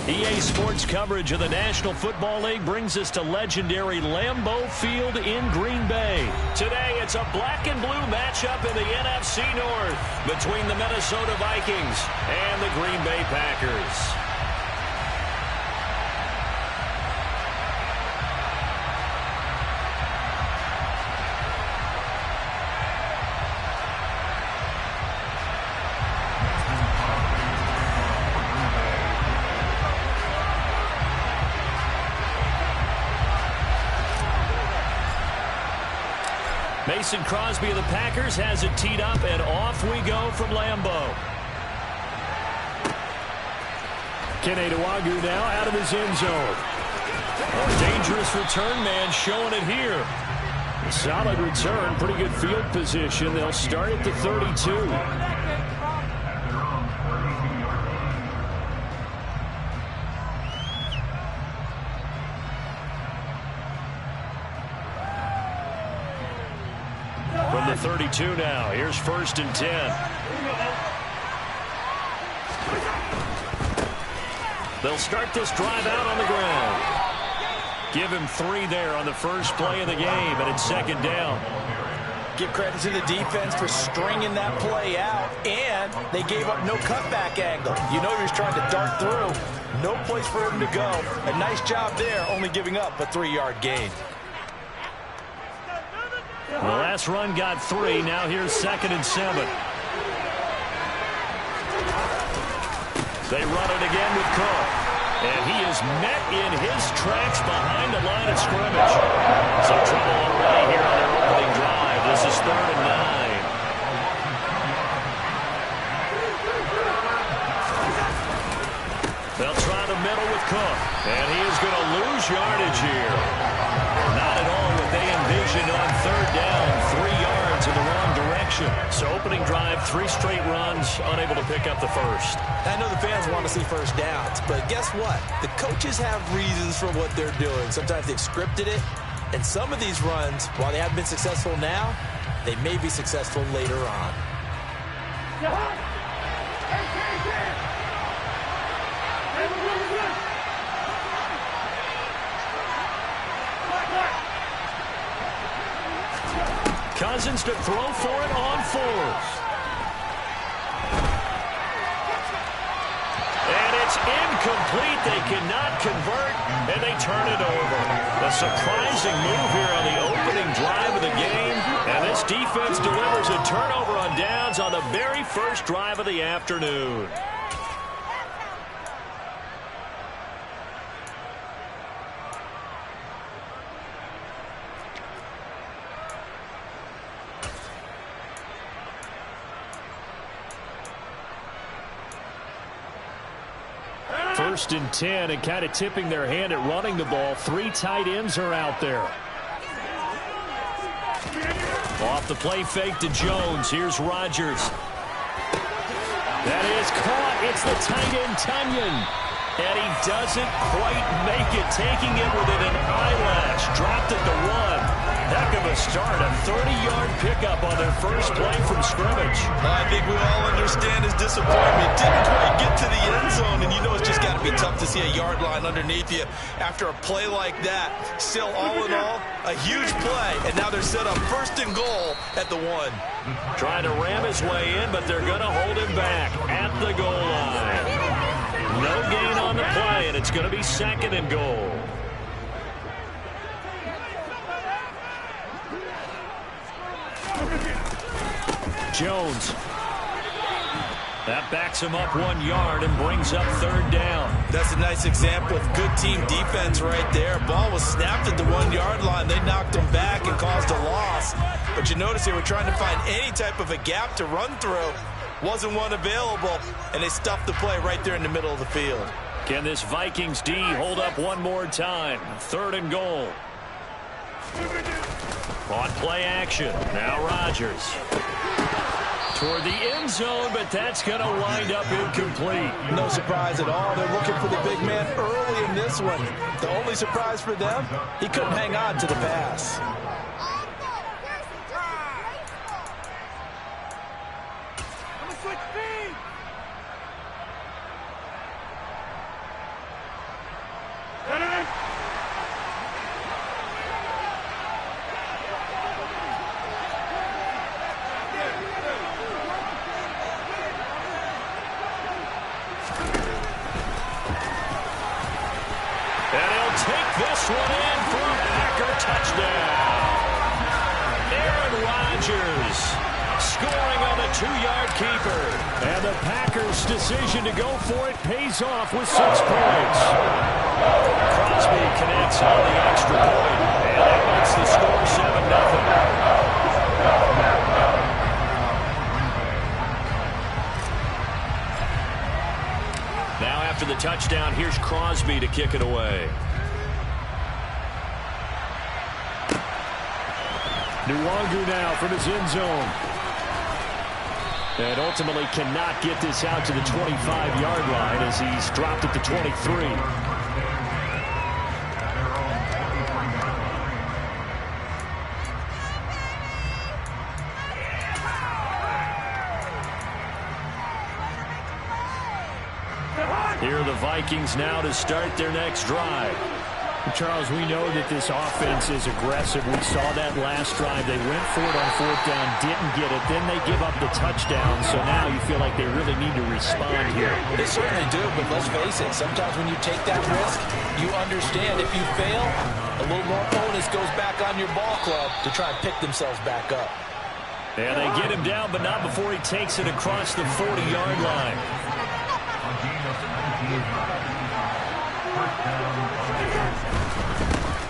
EA Sports coverage of the National Football League brings us to legendary Lambeau Field in Green Bay. Today, it's a black and blue matchup in the NFC North between the Minnesota Vikings and the Green Bay Packers. Mason Crosby of the Packers has it teed up, and off we go from Lambeau. Kene Nwangwu now out of his end zone. A dangerous return man showing it here. A solid return, pretty good field position. They'll start at the 32. From the 32 now, here's 1st and 10. They'll start this drive out on the ground. Give him 3 there on the first play of the game, and it's 2nd down. Give credit to the defense for stringing that play out, and they gave up no cutback angle. You know he was trying to dart through. No place for him to go. A nice job there, only giving up a 3-yard gain. The last run got 3. Now here's 2nd and 7. They run it again with Cook. And he is met in his tracks behind the line of scrimmage. Some trouble already here on their opening drive. This is 3rd and 9. They'll try the middle with Cook. And he is going to lose yardage here. Not at all what they envisioned on 3rd down. 3 yards in the wrong direction. So opening drive, 3 straight runs, unable to pick up the first. I know the fans want to see first downs, but guess what? The coaches have reasons for what they're doing. Sometimes they've scripted it, and some of these runs, while they haven't been successful now, they may be successful later on. Cousins to throw for it on 4th. And it's incomplete. They cannot convert, and they turn it over. A surprising move here on the opening drive of the game. And this defense delivers a turnover on downs on the very first drive of the afternoon. First and 10, and kind of tipping their hand at running the ball. 3 tight ends are out there. Off the play fake to Jones. Here's Rodgers. That is caught. It's the tight end, Tunyon. And he doesn't quite make it, taking it within an eyelash. Dropped at the 1. Heck of a start. A 30-yard pickup on their first play from scrimmage. I think we all understand his disappointment. Didn't quite get to the end zone, and you know it's just got to be tough to see a yard line underneath you after a play like that. Still, all in all, a huge play, and now they're set up 1st and goal at the 1. Trying to ram his way in, but they're going to hold him back at the goal line. No gain on the play, and it's going to be 2nd and goal. Jones. That backs him up 1 yard and brings up 3rd down. That's a nice example of good team defense right there. Ball was snapped at the 1-yard line. They knocked him back and caused a loss. But you notice they were trying to find any type of a gap to run through. Wasn't one available, and they stuffed the play right there in the middle of the field. Can this Vikings D hold up one more time? 3rd and goal. On play action. Now Rodgers. Toward the end zone, but that's going to wind up incomplete. No surprise at all. They're looking for the big man early in this one. The only surprise for them, he couldn't hang on to the pass. this one in for a Packer touchdown. Aaron Rodgers scoring on the 2-yard keeper. And the Packers' decision to go for it pays off with 6 points. Crosby connects on the extra point, and that makes the score 7-0. Now after the touchdown, here's Crosby to kick it away. Nuwangu now from his end zone. And ultimately cannot get this out to the 25-yard line as he's dropped at the 23. Here are the Vikings now to start their next drive. Charles, we know that this offense is aggressive. We saw that last drive. They went for it on 4th down, didn't get it. Then they give up the touchdown. So now you feel like they really need to respond here. They certainly do, but let's face it. Sometimes when you take that risk, you understand if you fail, a little more onus goes back on your ball club to try and pick themselves back up. And they get him down, but not before he takes it across the 40-yard line.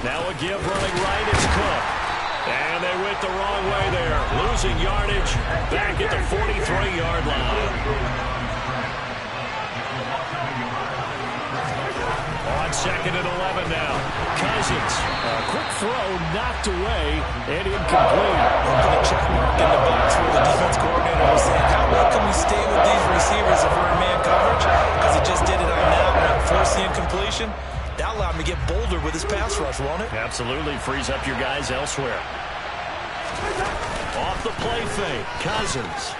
Now a give running right, it's Cook. And they went the wrong way there. Losing yardage back at the 43-yard line. On 2nd and 11 now. Cousins. A quick throw knocked away and incomplete. Put a check mark in the box where the defense coordinator was saying, how well can we stay with these receivers if we're in man coverage? Because he just did it on that one. Force the incompletion. That allowed him to get bolder with his pass rush, won't it? Absolutely. Frees up your guys elsewhere. Off the play fake. Cousins.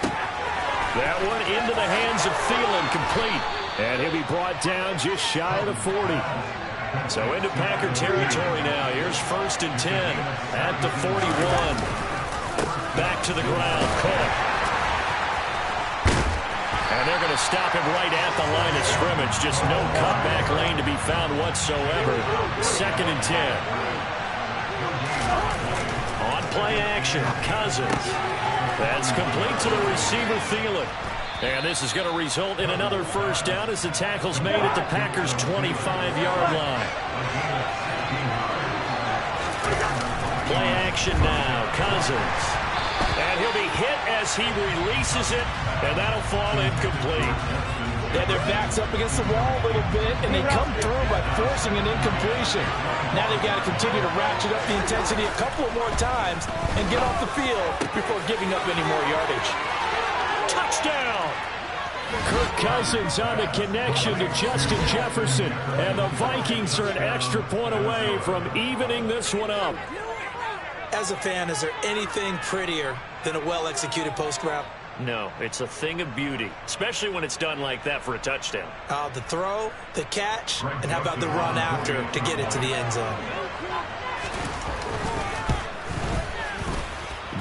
That one into the hands of Thielen, complete. And he'll be brought down just shy of the 40. So into Packer territory now. Here's 1st and 10 at the 41. Back to the ground. Cook. And they're going to stop him right at the line of scrimmage. Just no cutback lane to be found whatsoever. 2nd and 10. On play action, Cousins. That's complete to the receiver, Thielen. And this is going to result in another 1st down as the tackle's made at the Packers' 25-yard line. Play action now, Cousins. And he'll be hit as he releases it, and that'll fall incomplete. Yeah, their back's up against the wall a little bit, and they come through by forcing an incompletion. Now they've got to continue to ratchet up the intensity a couple of more times and get off the field before giving up any more yardage. Touchdown! Kirk Cousins on the connection to Justin Jefferson, and the Vikings are an extra point away from evening this one up. As a fan, is there anything prettier than a well-executed post route? No, it's a thing of beauty, especially when it's done like that for a touchdown. The throw, the catch, and how about the run after to get it to the end zone?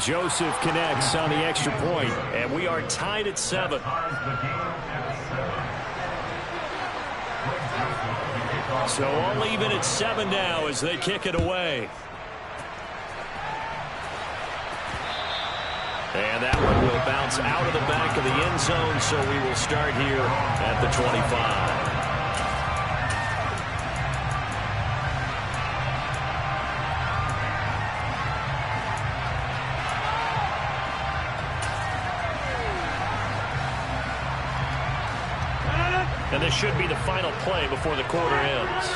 Joseph connects on the extra point, and we are tied at 7. So all even at 7 now as they kick it away. And that one will bounce out of the back of the end zone, so we will start here at the 25. And this should be the final play before the quarter ends.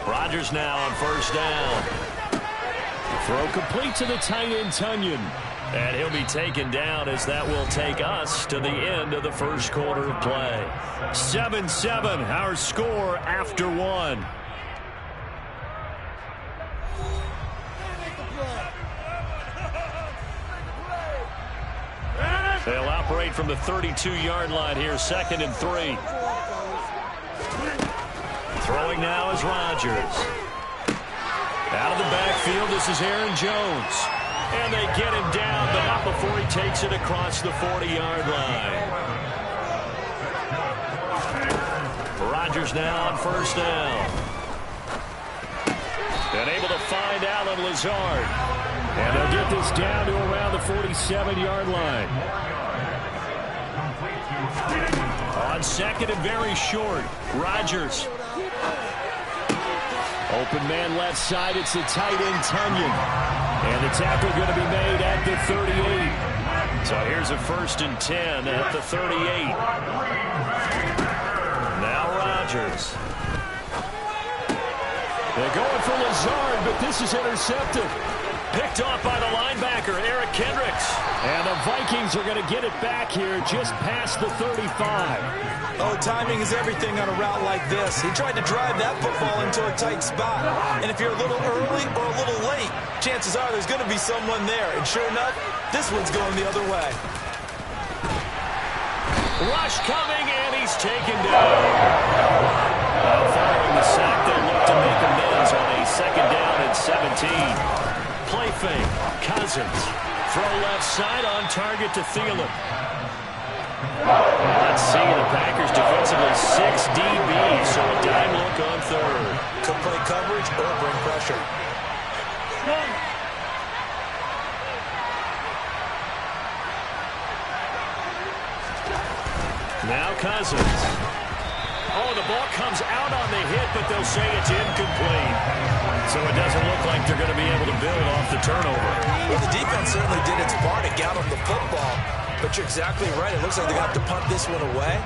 Rodgers now on 1st down. Throw complete to the tight end, Tunyon. And he'll be taken down as that will take us to the end of the 1st quarter of play. 7-7, our score after 1. They'll operate from the 32-yard line here, 2nd and 3. Throwing now is Rodgers. Out of the backfield, this is Aaron Jones. And they get him down, but not before he takes it across the 40-yard line. Rodgers now on first down. And able to find Allen Lazard. And they'll get this down to around the 47-yard line. On second and very short, Rodgers. Open man left side, it's the tight end Tunyon. And the tackle going to be made at the 38. So here's a 1st and 10 at the 38. Now Rodgers. They're going for Lazard, but this is intercepted. Picked off by the linebacker, Eric Kendricks. And the Vikings are going to get it back here just past the 35. Oh, timing is everything on a route like this. He tried to drive that football into a tight spot. And if you're a little early or a little late, chances are there's going to be someone there. And sure enough, this one's going the other way. Rush coming, and he's taken down. Following the sack, they'll look to make amends on a 2nd down and 17. Play fake, Cousins. Throw left side on target to Thielen. Let's see, the Packers defensively 6 DB, so a dime look on 3rd. Could play coverage or bring pressure. Now Cousins. Oh, the ball comes out on the hit, but they'll say it's incomplete. So it doesn't look like they're going to be able to build off the turnover. Well, the defense certainly did its part to get on the football. But you're exactly right. It looks like they're going to have to punt this one away.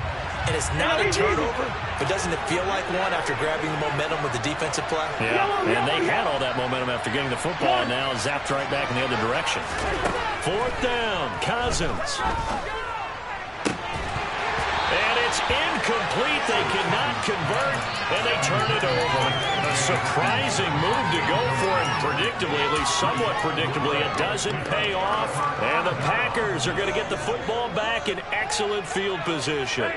And it's not a turnover, but doesn't it feel like one after grabbing the momentum with the defensive play? Yeah, and they had all that momentum after getting the football, and now zapped right back in the other direction. 4th down, Cousins. And it's incomplete. They cannot convert, and they turn it over. A surprising move to go for it, predictably, at least somewhat predictably. It doesn't pay off, and the Packers are going to get the football back in excellent field position.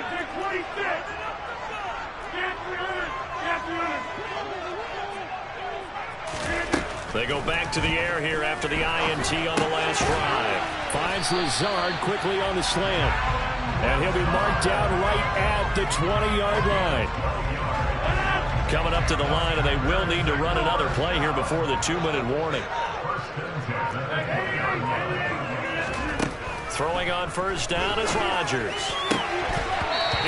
They go back to the air here after the INT on the last drive. Finds Lazard quickly on the slant. And he'll be marked down right at the 20-yard line. Coming up to the line, and they will need to run another play here before the 2-minute warning. Throwing on first down is Rodgers.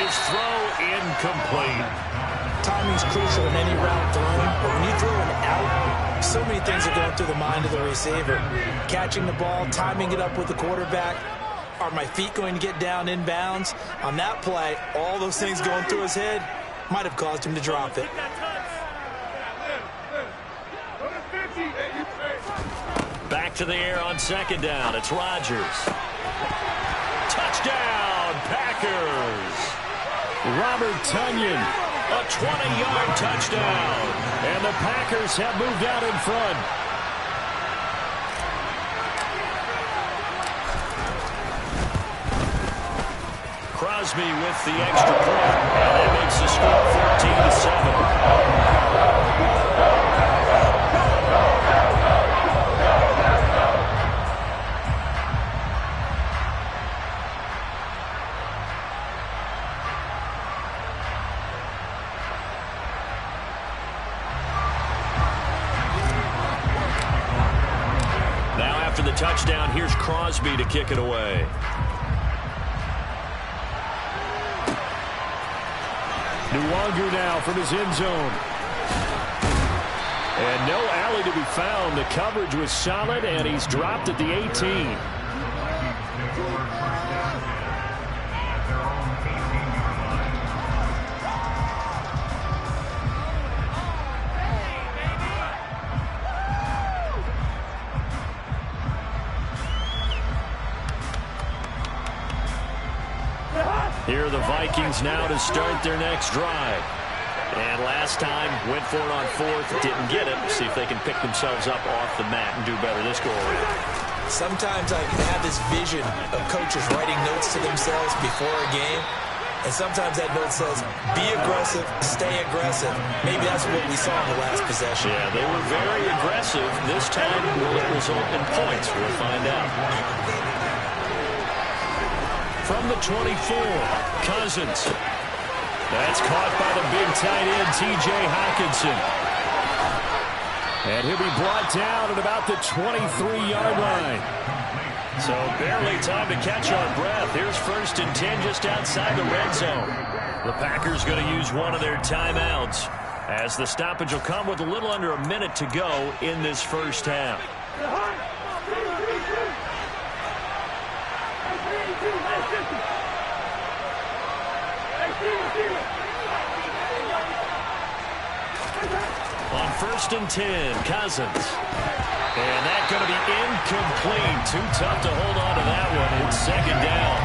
His throw incomplete. Timing's crucial in any route thrown, but when you throw an out, so many things are going through the mind of the receiver. Catching the ball, timing it up with the quarterback. Are my feet going to get down inbounds? On that play, all those things going through his head might have caused him to drop it. Back to the air on 2nd down. It's Rodgers. Touchdown, Packers. Robert Tunyon, a 20-yard touchdown. And the Packers have moved out in front. Crosby with the extra point, and that makes the score 14-7. Now after the touchdown, here's Crosby to kick it away. Nuwangu now from his end zone. And no alley to be found. The coverage was solid, and he's dropped at the 18. Here are the Vikings now to start their next drive. And last time, went for it on 4th, didn't get it. See if they can pick themselves up off the mat and do better this go-around. Sometimes I have this vision of coaches writing notes to themselves before a game. And sometimes that note says, be aggressive, stay aggressive. Maybe that's what we saw in the last possession. Yeah, they were very aggressive. This time, will it result in points? We'll find out. From the 24, Cousins. That's caught by the big tight end, T.J. Hockenson. And he'll be brought down at about the 23-yard line. So barely time to catch our breath. Here's 1st and 10 just outside the red zone. The Packers going to use one of their timeouts, as the stoppage will come with a little under a minute to go in this first half. On 1st and 10, Cousins. And that's going to be incomplete. Too tough to hold on to that one. It's 2nd down.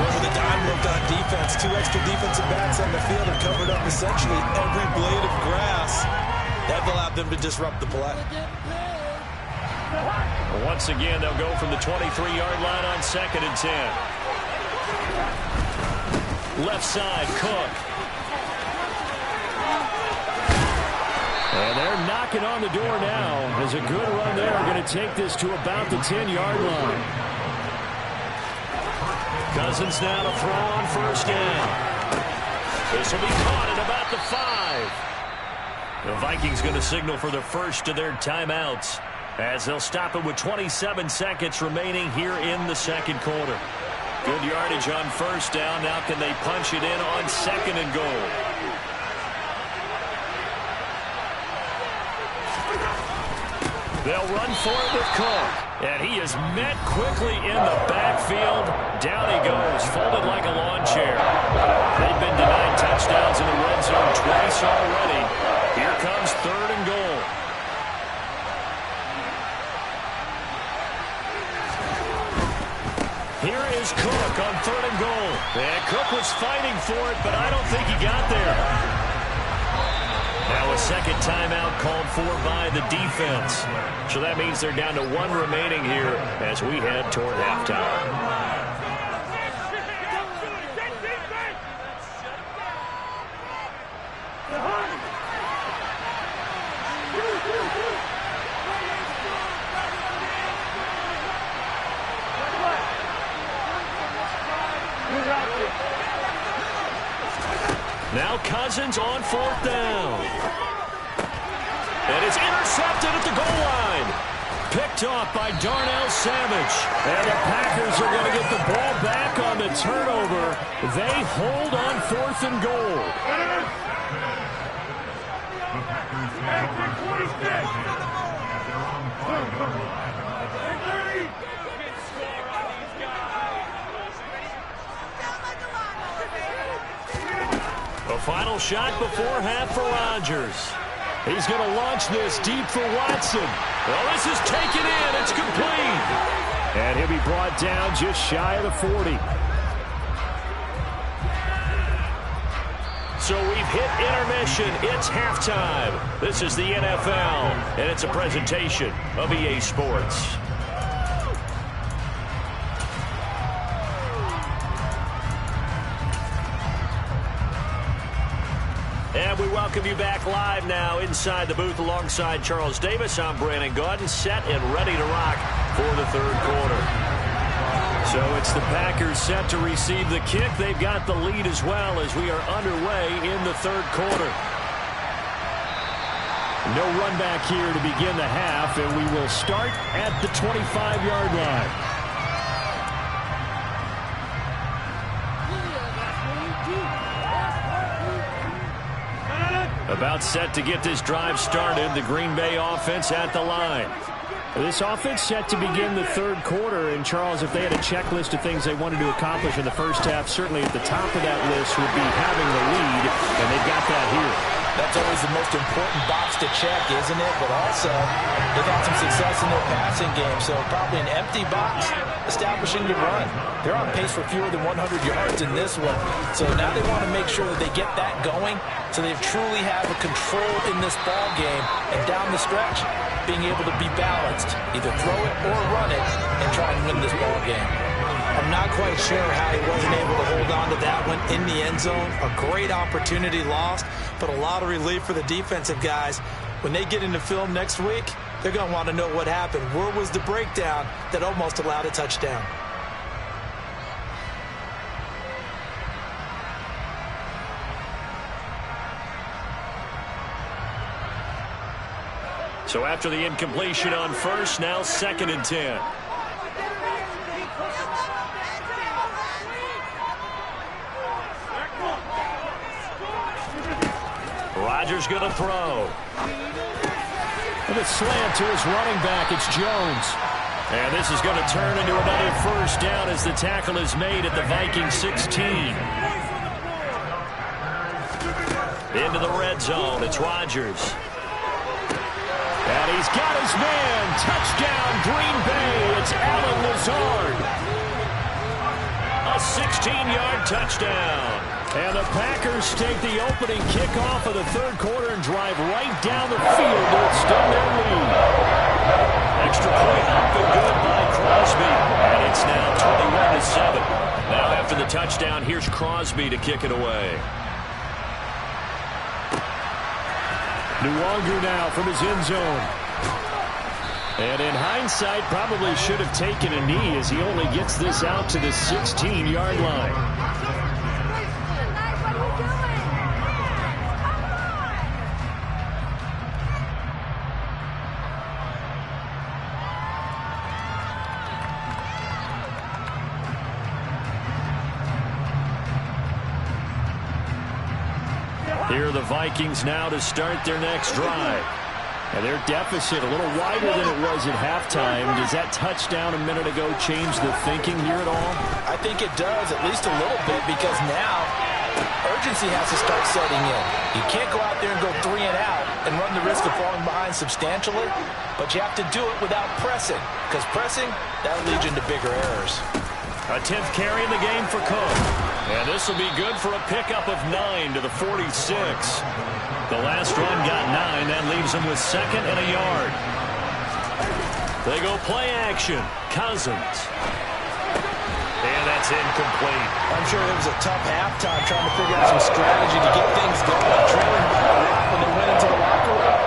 Whoever the dime looked on defense, 2 extra defensive backs on the field and covered up essentially every blade of grass. That allowed them to disrupt the play. Once again, they'll go from the 23-yard line on 2nd and 10. Left side, Cook. And they're knocking on the door now. There's a good run there. Going to take this to about the 10-yard line. Cousins now to throw on 1st down. This will be caught at about the 5. The Vikings going to signal for the first of their timeouts, as they'll stop it with 27 seconds remaining here in the 2nd quarter. Good yardage on 1st down. Now can they punch it in on 2nd and goal? They'll run for it with Cook. And he is met quickly in the backfield. Down he goes, folded like a lawn chair. They've been denied touchdowns in the red zone twice already. Here comes 3rd and goal. Here is Cook on 3rd and goal. And Cook was fighting for it, but I don't think he got there. Now a 2nd timeout called for by the defense. So that means they're down to 1 remaining here as we head toward halftime. Now Cousins on 4th down. And it's intercepted at the goal line. Picked off by Darnell Savage. And the Packers are going to get the ball back on the turnover. They hold on 4th and goal. A final shot before half for Rodgers. He's going to launch this deep for Watson. Well, this is taken in. It's complete. And he'll be brought down just shy of the 40. So we've hit intermission. It's halftime. This is the NFL, and it's a presentation of EA Sports. And we welcome you back live now inside the booth alongside Charles Davis. I'm Brandon Gaudin, set and ready to rock for the 3rd quarter. So it's the Packers set to receive the kick. They've got the lead as well as we are underway in the 3rd quarter. No run back here to begin the half, and we will start at the 25-yard line. About set to get this drive started, the Green Bay offense at the line. This offense set to begin the 3rd quarter, and Charles, if they had a checklist of things they wanted to accomplish in the first half, certainly at the top of that list would be having the lead, and they've got that here. That's always the most important box to check, isn't it? But also, they've had some success in their passing game, so probably an empty box establishing the run. They're on pace for fewer than 100 yards in this one, so now they want to make sure that they get that going so they truly have a control in this ball game, and down the stretch, being able to be balanced, either throw it or run it, and try and win this ball game. I'm not quite sure how he wasn't able to hold on to that one in the end zone. A great opportunity lost, but a lot of relief for the defensive guys. When they get into film next week, they're going to want to know what happened. Where was the breakdown that almost allowed a touchdown? So after the incompletion on first, now 2nd and 10. Rodgers going to throw. And a slant to his running back. It's Jones. And this is going to turn into another first down as the tackle is made at the Vikings 16. Into the red zone. It's Rodgers. And he's got his man. Touchdown, Green Bay. It's Allen Lazard. A 16-yard touchdown. And the Packers take the opening kickoff of the third quarter and drive right down the field to extend their lead. Extra point up and good by Crosby. And it's now 21-7. Now after the touchdown, here's Crosby to kick it away. Nwangu now from his end zone. And in hindsight, probably should have taken a knee as he only gets this out to the 16-yard line. Here are the Vikings now to start their next drive. And their deficit a little wider than it was at halftime. Does that touchdown a minute ago change the thinking here at all? I think it does, at least a little bit, because now urgency has to start setting in. You can't go out there and go 3 and out and run the risk of falling behind substantially, but you have to do it without pressing, because pressing, that'll lead you into bigger errors. A 10th carry in the game for Cook. And this will be good for a pickup of 9 to the 46. The last run got 9. That leaves them with 2nd and a yard. They go play action. Cousins. And that's incomplete. I'm sure it was a tough halftime trying to figure out some strategy to get things going. Trailing by a lot when they went into the locker room.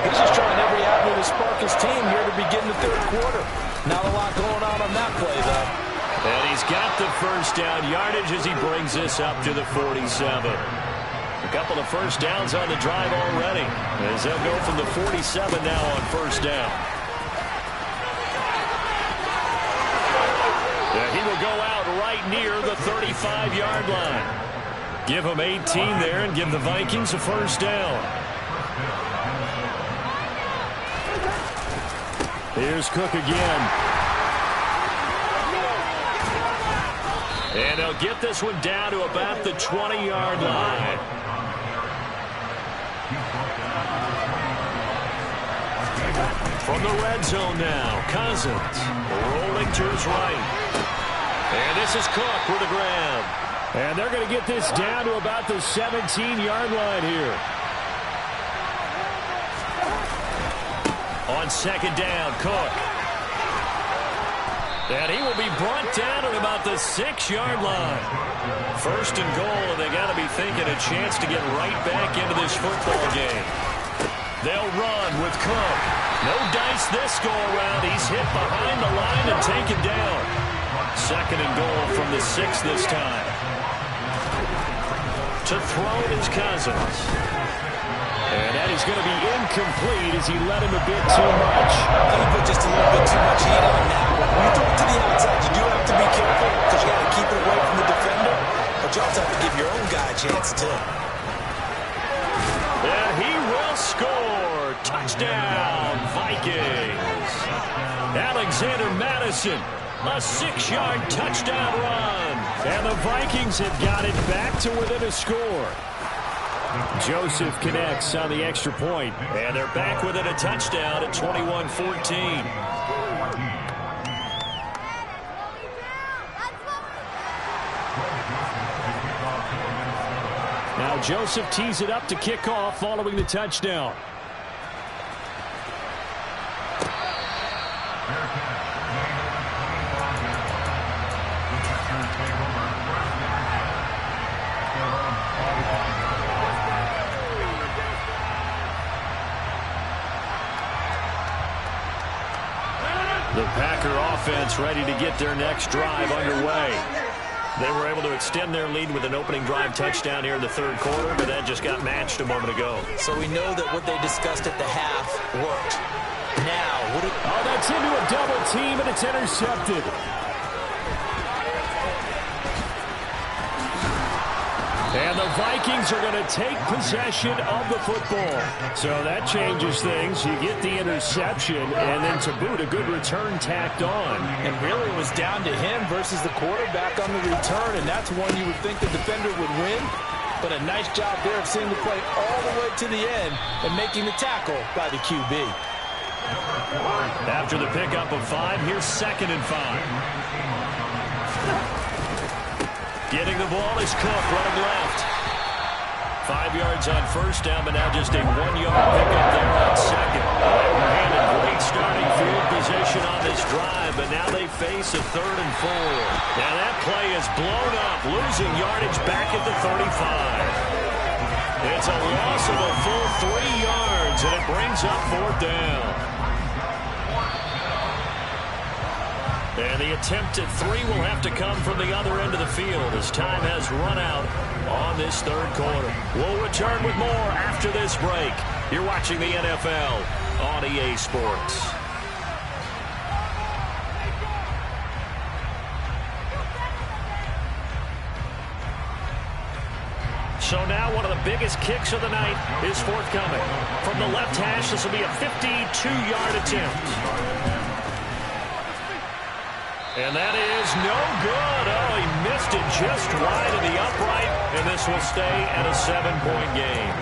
He's just trying every avenue to spark his team here to begin the third quarter. Not a lot going on that play, though. And he's got the first down yardage as he brings this up to the 47. A couple of first downs on the drive already, as they'll go from the 47 now on first down. Yeah, he will go out right near the 35-yard line. Give him 18 there and give the Vikings a first down. Here's Cook again. And they'll get this one down to about the 20-yard line. From the red zone now, Cousins rolling to his right. And this is Cook with a grab. And they're going to get this down to about the 17-yard line here. On second down, Cook. And he will be brought down at about the 6-yard line. First and goal, and they got to be thinking a chance to get right back into this football game. They'll run with Cook. No dice this go-around. He's hit behind the line and taken down. Second and goal from the 6 this time. To throw is Cousins. And that is going to be incomplete as he let him a bit too much. He put just a little bit too much heat on now. When you throw it to the outside, you do have to be careful because you got to keep it away from the defender. But you also have to give your own guy a chance too. And he will score. Touchdown, Vikings. Alexander Madison, a 6-yard touchdown run. And the Vikings have got it back to within a score. Joseph connects on the extra point. And they're back within a touchdown at 21-14. Now Joseph tees it up to kick off following the touchdown. The Packer offense ready to get their next drive underway. They were able to extend their lead with an opening drive touchdown here in the third quarter, but that just got matched a moment ago. So we know that what they discussed at the half worked. Now, that's into a double team, and it's intercepted. And the Vikings are going to take possession of the football. So that changes things. You get the interception, and then to boot, a good return tacked on. And really it was down to him versus the quarterback on the return, and that's one you would think the defender would win. But a nice job there of seeing the play all the way to the end and making the tackle by the QB. After the pickup of 5, here's 2nd and 5. Getting the ball is Cook, running left. 5 yards on first down, but now just a 1-yard pickup there on second. They were handed great starting field position on this drive, but now they face a 3rd and 4. Now that play is blown up, losing yardage back at the 35. It's a loss of a full 3 yards, and it brings up 4th down. And the attempt at 3 will have to come from the other end of the field as time has run out on this third quarter. We'll return with more after this break. You're watching the NFL on EA Sports. So now one of the biggest kicks of the night is forthcoming. From the left hash, this will be a 52-yard attempt. And that is no good. Oh, he missed it just wide of the upright, and this will stay at a 7-point game.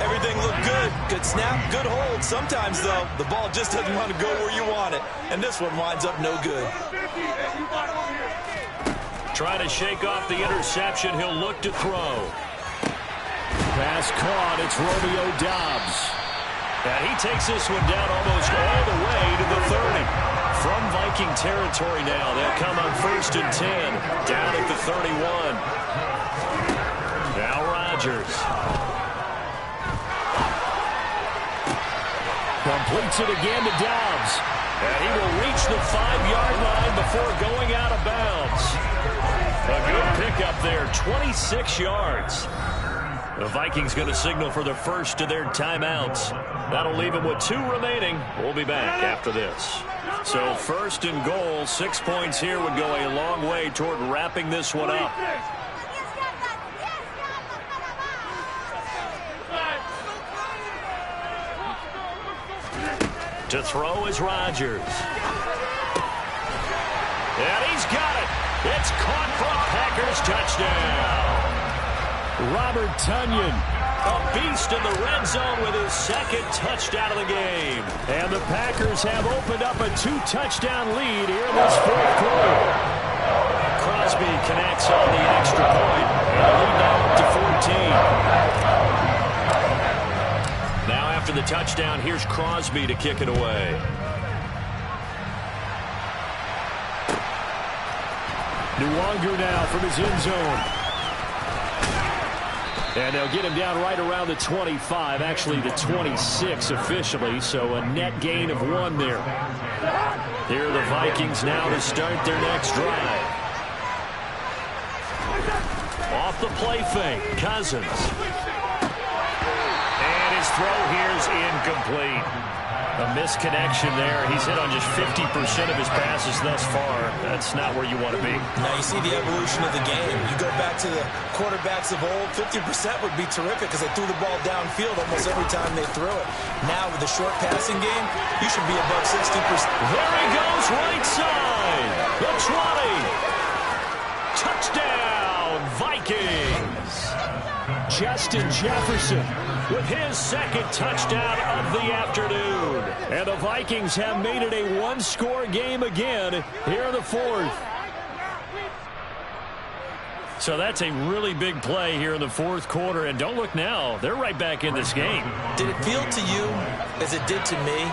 Everything looked good. Good snap, good hold. Sometimes, though, the ball just doesn't want to go where you want it. And this one winds up no good. Trying to shake off the interception. He'll look to throw. Pass caught. It's Romeo Doubs. And he takes this one down almost all the way to the 30. From Viking territory now, they'll come on 1st and 10, down at the 31. Now Rodgers. Completes it again to Doubs. And he will reach the 5-yard line before going out of bounds. A good pickup there, 26 yards. The Vikings going to signal for the first of their timeouts. That'll leave them with 2 remaining. We'll be back after this. So 1st and goal, 6 points here would go a long way toward wrapping this one up. To throw is Rodgers. And he's got it. It's caught for a Packers touchdown. Robert Tonyan, a beast in the red zone with his 2nd touchdown of the game. And the Packers have opened up a 2-touchdown lead here in this 4th quarter. Crosby connects on the extra point, and the lead now up to 14. Now after the touchdown, here's Crosby to kick it away. Nwangu now from his end zone. And they'll get him down right around the 25, actually the 26 officially, so a net gain of 1 there. Here are the Vikings now to start their next drive. Off the play fake, Cousins. And his throw here is incomplete. A misconnection there. He's hit on just 50% of his passes thus far. That's not where you want to be. Now you see the evolution of the game. You go back to the quarterbacks of old, 50% would be terrific because they threw the ball downfield almost every time they threw it. Now with the short passing game, you should be above 60%. There he goes, right side. The 20. Touchdown, Vikings. Justin Jefferson with his 2nd touchdown of the afternoon. And the Vikings have made it a 1-score game again here in the 4th. So that's a really big play here in the 4th quarter. And don't look now, they're right back in this game. Did it feel to you, as it did to me,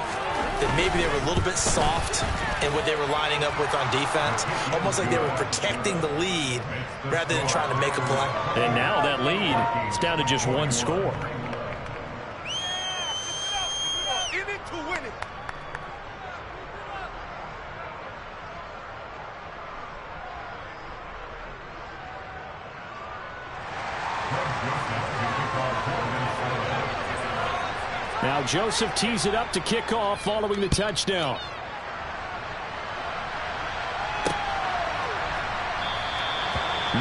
that maybe they were a little bit soft in what they were lining up with on defense? Almost like they were protecting the lead rather than trying to make a play. And now that lead is down to just 1 score. Now Joseph tees it up to kick off following the touchdown.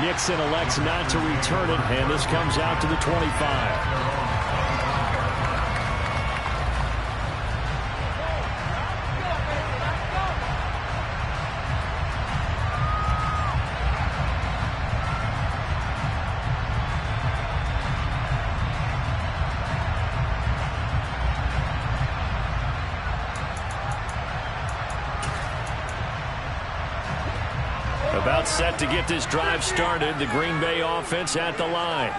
Nixon elects not to return it, and this comes out to the 25. About set to get this drive started. The Green Bay offense at the line.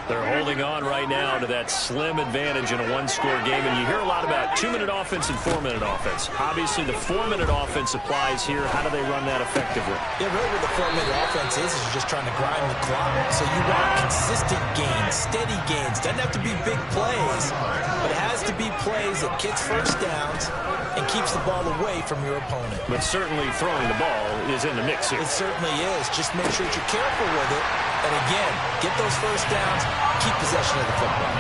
They're holding on right now to that slim advantage in a one-score game. And you hear a lot about 2-minute offense and 4-minute offense. Obviously, the 4-minute offense applies here. How do they run that effectively? Yeah, really what the 4-minute offense is you're just trying to grind the clock. So you want consistent gains, steady gains. Doesn't have to be big plays, but it has to be plays that gets first downs and keeps the ball away from your opponent. But certainly throwing the ball is in the mix here. It certainly is. Just make sure that you're careful with it. And again, get those first downs, keep possession of the football.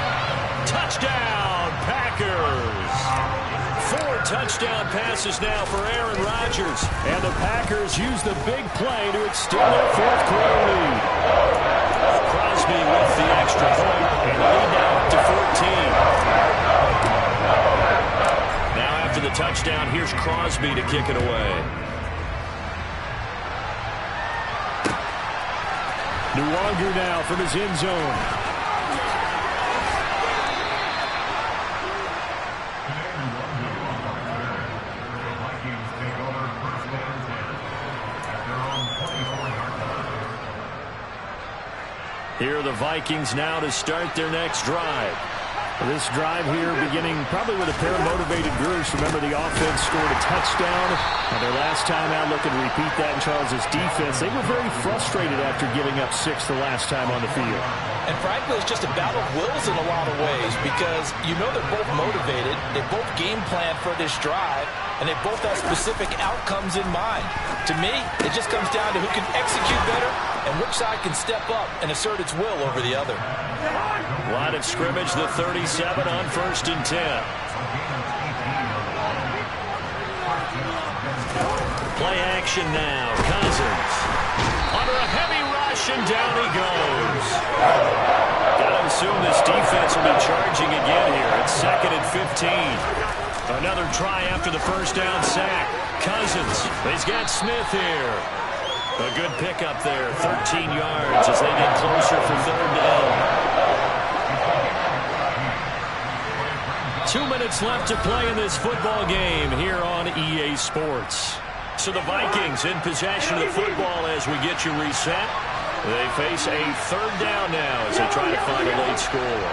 Touchdown, Packers! 4 touchdown passes now for Aaron Rodgers. And the Packers use the big play to extend their fourth quarter lead. Crosby with the extra point, and lead now up to 14. Now after the touchdown, here's Crosby to kick it away. Nuwanger now from his end zone. Here are the Vikings now to start their next drive. This drive here beginning probably with a pair of motivated groups. Remember, the offense scored a touchdown. And their last time out, looking to repeat that in Charles' defense. They were very frustrated after giving up 6 the last time on the field. And frankly, it's just a battle of wills in a lot of ways because you know they're both motivated. They both game plan for this drive, and they both have specific outcomes in mind. To me, it just comes down to who can execute better and which side can step up and assert its will over the other. Line of scrimmage, the 37 on 1st and 10. Play action now. Cousins. Under a heavy rush, and down he goes. Gotta assume this defense will be charging again here. It's 2nd and 15. Another try after the first down sack. Cousins. He's got Smith here. A good pickup there. 13 yards as they get closer for 3rd down. 2 minutes left to play in this football game here on EA Sports. So the Vikings in possession of the football as we get you reset. They face a 3rd down now as they try to find a late score.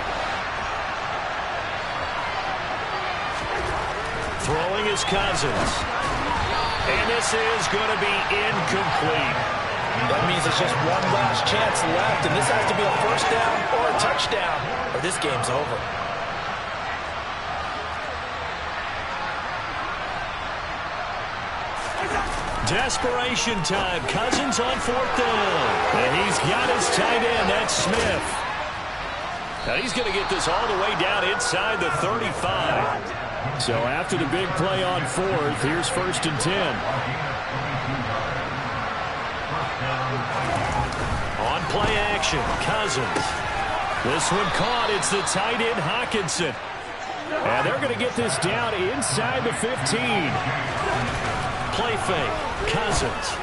Throwing is Cousins. And this is going to be incomplete. That means it's just one last chance left, and this has to be a first down or a touchdown, or this game's over. Desperation time. Cousins on 4th down. And he's got his tight end. That's Smith. Now he's going to get this all the way down inside the 35. So after the big play on 4th, here's 1st and 10. On play action, Cousins. This one caught. It's the tight end, Hockenson. And they're going to get this down inside the 15. Play fake. Cousins.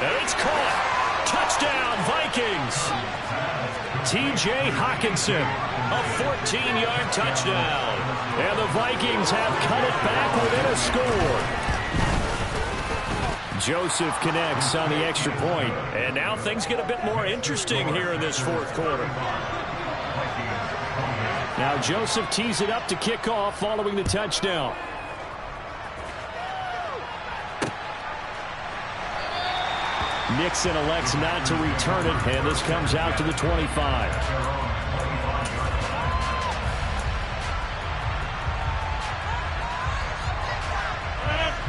And it's caught. Touchdown, Vikings. T.J. Hockenson. A 14-yard touchdown. And the Vikings have cut it back within a score. Joseph connects on the extra point. And now things get a bit more interesting here in this 4th quarter. Now Joseph tees it up to kick off following the touchdown. Nixon elects not to return it, and this comes out to the 25.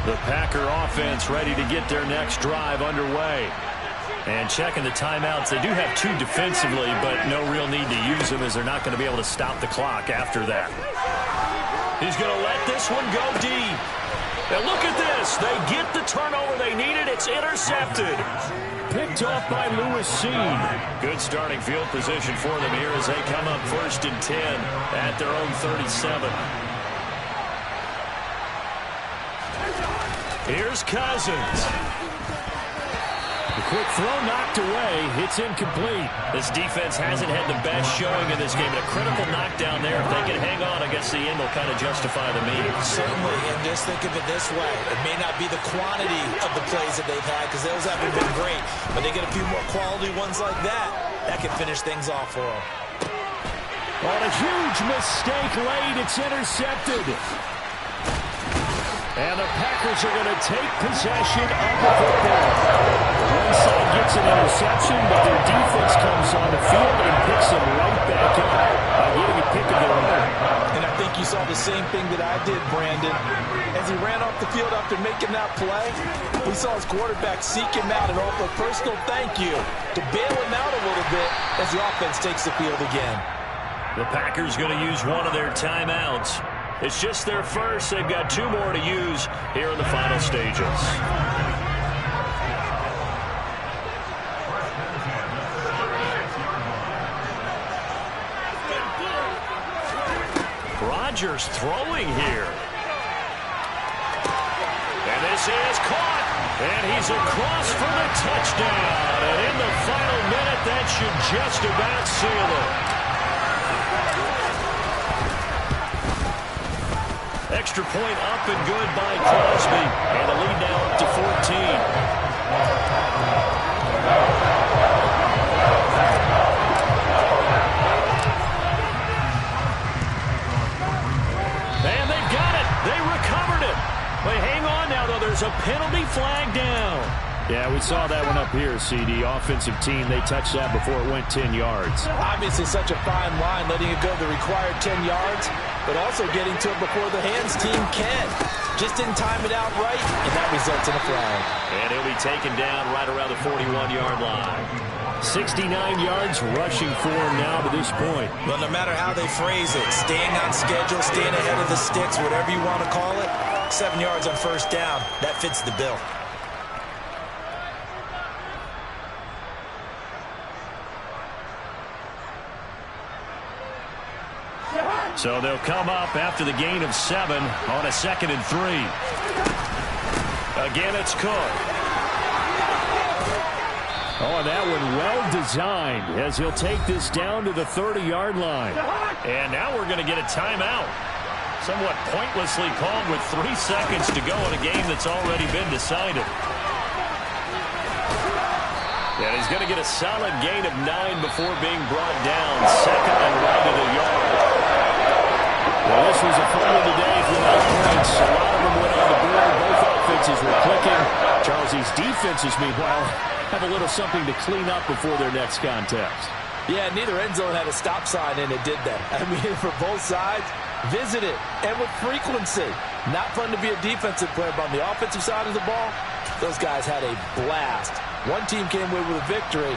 The Packer offense ready to get their next drive underway. And checking the timeouts, they do have 2 defensively, but no real need to use them as they're not going to be able to stop the clock after that. He's going to let this one go deep. And look at this. They get the turnover they needed. It's intercepted. Picked off by Lewis Seen. Good starting field position for them here as they come up 1st and 10 at their own 37. Here's Cousins. The quick throw knocked away. It's incomplete. This defense hasn't had the best showing in this game, but a critical knockdown there. If they can hang on, I guess the end will kind of justify the meaning. Certainly, and just think of it this way. It may not be the quantity of the plays that they've had because those haven't been great, but they get a few more quality ones like that. That can finish things off for them. On a huge mistake late, it's intercepted. And the Packers are going to take possession of the football. One side gets an interception, but their defense comes on the field and picks them right back up by getting a pick of their own. And I think you saw the same thing that I did, Brandon. As he ran off the field after making that play, we saw his quarterback seek him out and offer a personal thank you to bail him out a little bit as the offense takes the field again. The Packers going to use one of their timeouts. It's just their first. They've got 2 more to use here in the final stages. Rodgers throwing here. And this is caught. And he's across for the touchdown. And in the final minute, that should just about seal it. Extra point up and good by Crosby. And the lead now up to 14. And they've got it. They recovered it. They hang on now, though. There's a penalty flag down. Yeah, we saw that one up here, CD. Offensive team, they touched that before it went 10 yards. Obviously such a fine line, letting it go the required 10 yards, but also getting to it before the hands team can. Just didn't time it out right, and that results in a flag. And he'll be taken down right around the 41-yard line. 69 yards rushing for him now to this point. Well, no matter how they phrase it, staying on schedule, staying ahead of the sticks, whatever you want to call it, 7 yards on first down, that fits the bill. So they'll come up after the gain of 7 on a 2nd and 3. Again, it's Cook. Oh, and that one well designed as he'll take this down to the 30-yard line. And now we're going to get a timeout. Somewhat pointlessly called with 3 seconds to go in a game that's already been decided. And he's going to get a solid gain of 9 before being brought down. 2nd and right of the yard. Well, this was a fun one today for the points. A lot of them went on the board. Both offenses were clicking. Charles, these defenses, meanwhile, have a little something to clean up before their next contest. Yeah, neither end zone had a stop sign, and it did that. I mean, for both sides, visit it, and with frequency. Not fun to be a defensive player, but on the offensive side of the ball, those guys had a blast. One team came away with a victory.